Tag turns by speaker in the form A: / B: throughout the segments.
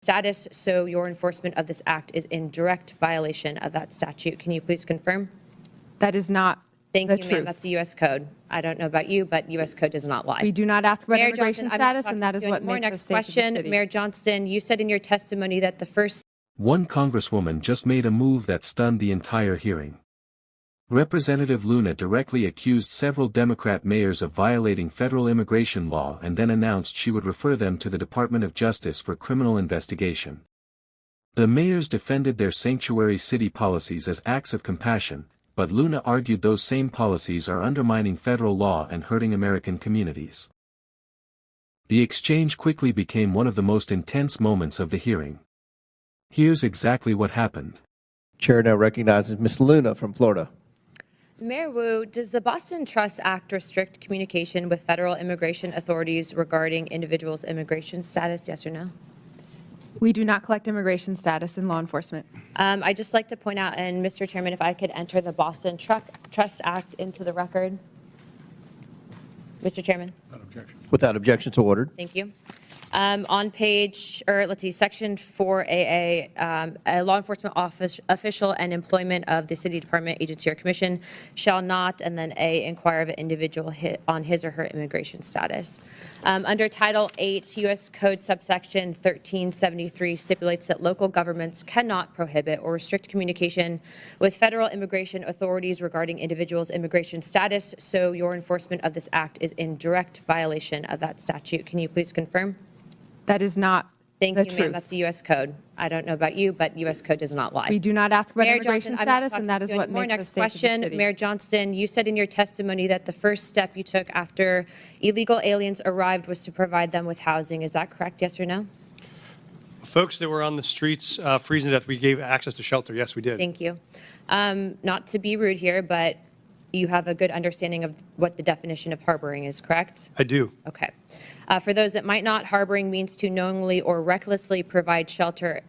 A: status, so your enforcement of this act is in direct violation of that statute. Can you please confirm?
B: That is not
A: Thank
B: the
A: you,
B: truth.
A: ma'am. That's a U.S. code. I don't know about you, but U.S. code does not lie.
B: We do not ask about
A: Mayor
B: immigration
A: Johnson, I'm not
B: status, and
A: talking
B: that is
A: to you
B: what
A: anymore.
B: makes us
A: Next
B: safe as a
A: question,
B: city.
A: Mayor Johnston, you said in your testimony that the first
C: One congresswoman just made a move that stunned the entire hearing. Representative Luna directly accused several Democrat mayors of violating federal immigration law and then announced she would refer them to the Department of Justice for criminal investigation. The mayors defended their sanctuary city policies as acts of compassion, but Luna argued those same policies are undermining federal law and hurting American communities. The exchange quickly became one of the most intense moments of the hearing. Here's exactly what happened.
D: Chair now recognizes Ms. Luna from Florida.
A: Mayor Wu, does the Boston Trust Act restrict communication with federal immigration authorities regarding individuals' immigration status, yes or no?
B: We do not collect immigration status in law enforcement.
A: I'd just like to point out, and Mr. Chairman, if I could enter the Boston Trust Act into the record. Mr. Chairman.
D: Without objection, so ordered.
A: Thank you. On page, or let's see, section 4AA, a law enforcement official and employment of the city department, agency, or commission shall not, and then A, inquire of an individual on his or her immigration status. Under Title 8, U.S. Code subsection 1373 stipulates that local governments cannot prohibit or restrict communication with federal immigration authorities regarding individuals' immigration status, so your enforcement of this act is in direct violation of that statute. Can you please confirm?
B: That is not
A: Thank
B: the
A: you,
B: truth.
A: ma'am. That's a U.S. code. I don't know about you, but U.S. code does not lie.
B: We do not ask about
A: Mayor
B: immigration
A: Johnson, I'm not
B: status, and that
A: talking
B: is
A: to you
B: what
A: anymore.
B: makes
A: Next
B: us safe as a
A: question,
B: city.
A: Mayor Johnston, you said in your testimony that the first step you took after illegal aliens arrived was to provide them with housing. Is that correct, yes or no?
E: Folks that were on the streets freezing to death, we gave access to shelter. Yes, we did.
A: Thank you. Not to be rude here, but you have a good understanding of what the definition of harboring is, correct?
E: I do.
A: Okay. For those that might not, harboring means to knowingly or recklessly provide shelter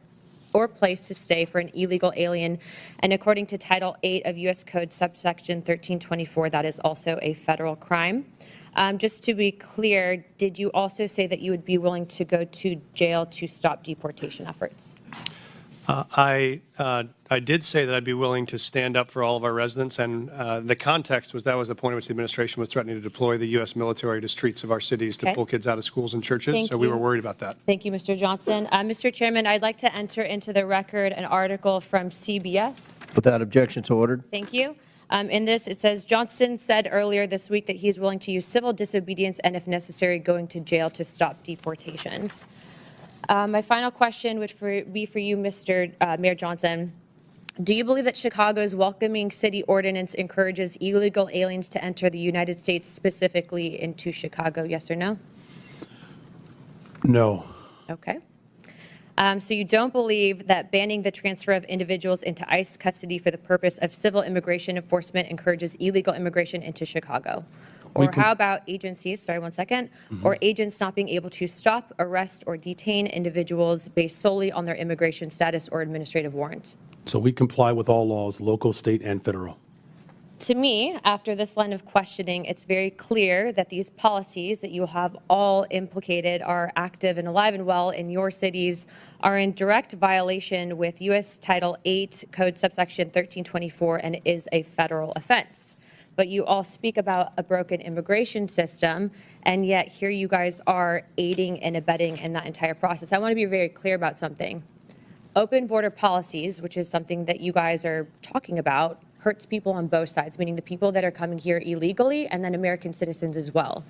A: or place to stay for an illegal alien. And according to Title 8 of U.S. Code subsection 1324, that is also a federal crime. Just to be clear, did you also say that you would be willing to go to jail to stop deportation efforts?
E: I did say that I'd be willing to stand up for all of our residents, and the context was that was the point at which the administration was threatening to deploy the U.S. military to streets of our cities to
A: Okay.
E: pull kids out of schools and churches,
A: Thank
E: so we
A: you.
E: were worried about that.
A: Thank you, Mr. Johnson. Mr. Chairman, I'd like to enter into the record an article from CBS.
D: Without objection, so ordered.
A: Thank you. In this, it says, Johnston said earlier this week that he's willing to use civil disobedience and, if necessary, going to jail to stop deportations. My final question would be for you, Mr. Mayor Johnson. Do you believe that Chicago's welcoming city ordinance encourages illegal aliens to enter the United States, specifically into Chicago, yes or no?
E: No.
A: Okay. So you don't believe that banning the transfer of individuals into ICE custody for the purpose of civil immigration enforcement encourages illegal immigration into Chicago? Or how about agencies, sorry, one second, or agents not being able to stop, arrest, or detain individuals based solely on their immigration status or administrative warrant?
F: So we comply with all laws, local, state, and federal.
A: To me, after this line of questioning, it's very clear that these policies that you have all implicated are active and alive and well in your cities, are in direct violation with U.S. Title 8 Code subsection 1324, and is a federal offense. But you all speak about a broken immigration system, and yet here you guys are aiding and abetting in that entire process. I want to be very clear about something. Open border policies, which is something that you guys are talking about, hurts people on both sides, meaning the people that are coming here illegally and then American citizens as well.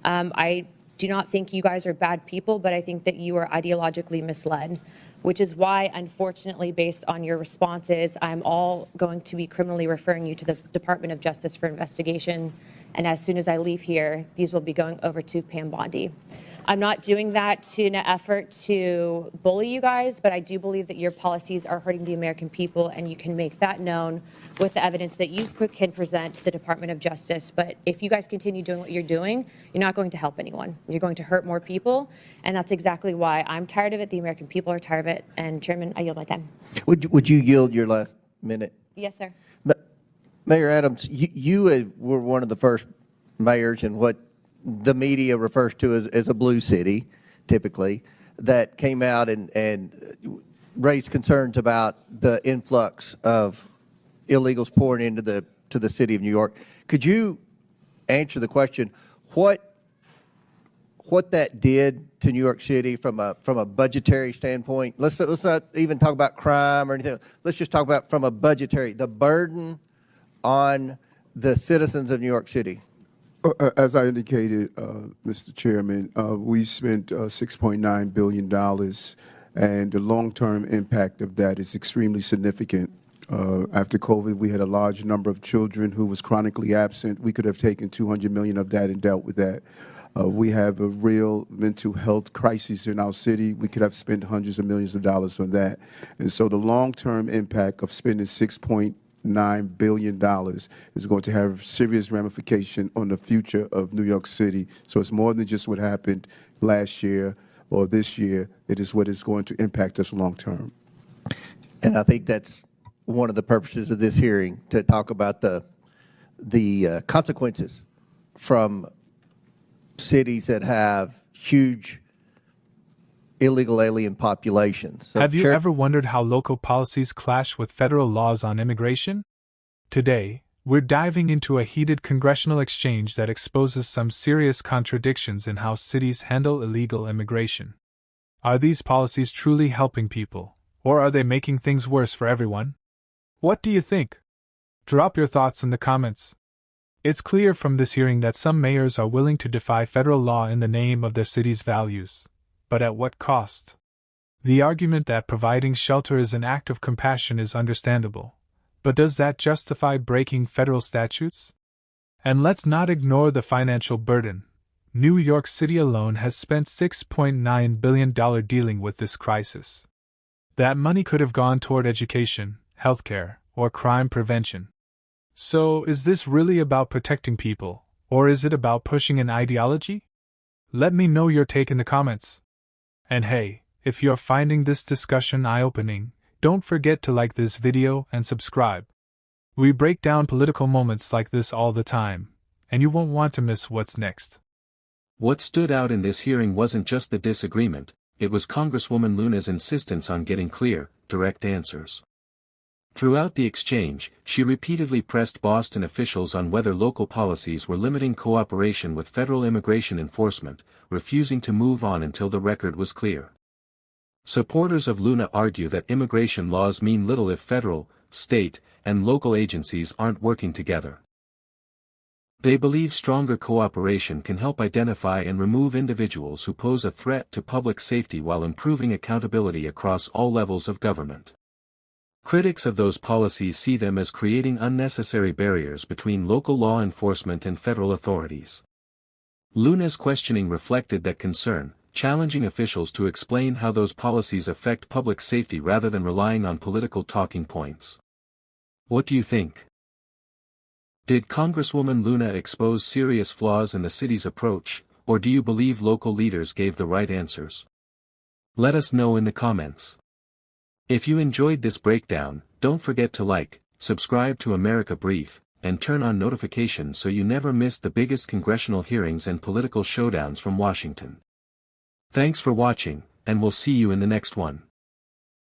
A: I do not think you guys are bad people, but I think that you are ideologically misled, which is why, unfortunately, based on your responses, I'm all going to be criminally referring you to the Department of Justice for investigation. And as soon as I leave here, these will be going over to Pam Bondi. I'm not doing that in an effort to bully you guys, but I do believe that your policies are hurting the American people, and you can make that known with the evidence that you can present to the Department of Justice. But if you guys continue doing what you're doing, you're not going to help anyone. You're going to hurt more people, and that's exactly why I'm tired of it. The American people are tired of it. And Chairman, I yield my time.
D: Would you yield your last minute?
A: Yes, sir.
D: Mayor Adams, you were one of the first mayors in what the media refers to as a blue city, typically, that came out and raised concerns about the influx of illegals pouring into the city of New York. Could you answer the question, what that did to New York City from a budgetary standpoint? Let's not even talk about crime or anything. Let's just talk about from a budgetary, the burden on the citizens of New York City.
G: As I indicated, Mr. Chairman, we spent $6.9 billion, and the long-term impact of that is extremely significant. After COVID, we had a large number of children who was chronically absent. We could have taken $200 million of that and dealt with that. We have a real mental health crisis in our city. We could have spent hundreds of millions of dollars on that. And so the long-term impact of spending $6.9 billion is going to have serious ramification on the future of New York City. So it's more than just what happened last year or this year. It is what is going to impact us long term.
D: And I think that's one of the purposes of this hearing, to talk about the consequences from cities that have huge illegal alien populations. So,
H: Have you ever wondered how local policies clash with federal laws on immigration? Today, we're diving into a heated congressional exchange that exposes some serious contradictions in how cities handle illegal immigration. Are these policies truly helping people, or are they making things worse for everyone? What do you think? Drop your thoughts in the comments. It's clear from this hearing that some mayors are willing to defy federal law in the name of their city's values. But at what cost? The argument that providing shelter is an act of compassion is understandable. But does that justify breaking federal statutes? And let's not ignore the financial burden. New York City alone has spent $6.9 billion dealing with this crisis. That money could have gone toward education, healthcare, or crime prevention. So, is this really about protecting people, or is it about pushing an ideology? Let me know your take in the comments. And hey, if you're finding this discussion eye-opening, don't forget to like this video and subscribe. We break down political moments like this all the time, and you won't want to miss what's next.
C: What stood out in this hearing wasn't just the disagreement, it was Congresswoman Luna's insistence on getting clear, direct answers. Throughout the exchange, she repeatedly pressed Boston officials on whether local policies were limiting cooperation with federal immigration enforcement, refusing to move on until the record was clear. Supporters of Luna argue that immigration laws mean little if federal, state, and local agencies aren't working together. They believe stronger cooperation can help identify and remove individuals who pose a threat to public safety while improving accountability across all levels of government. Critics of those policies see them as creating unnecessary barriers between local law enforcement and federal authorities. Luna's questioning reflected that concern, challenging officials to explain how those policies affect public safety rather than relying on political talking points. What do you think? Did Congresswoman Luna expose serious flaws in the city's approach, or do you believe local leaders gave the right answers? Let us know in the comments. If you enjoyed this breakdown, don't forget to like, subscribe to America Brief, and turn on notifications so you never miss the biggest congressional hearings and political showdowns from Washington. Thanks for watching, and we'll see you in the next one.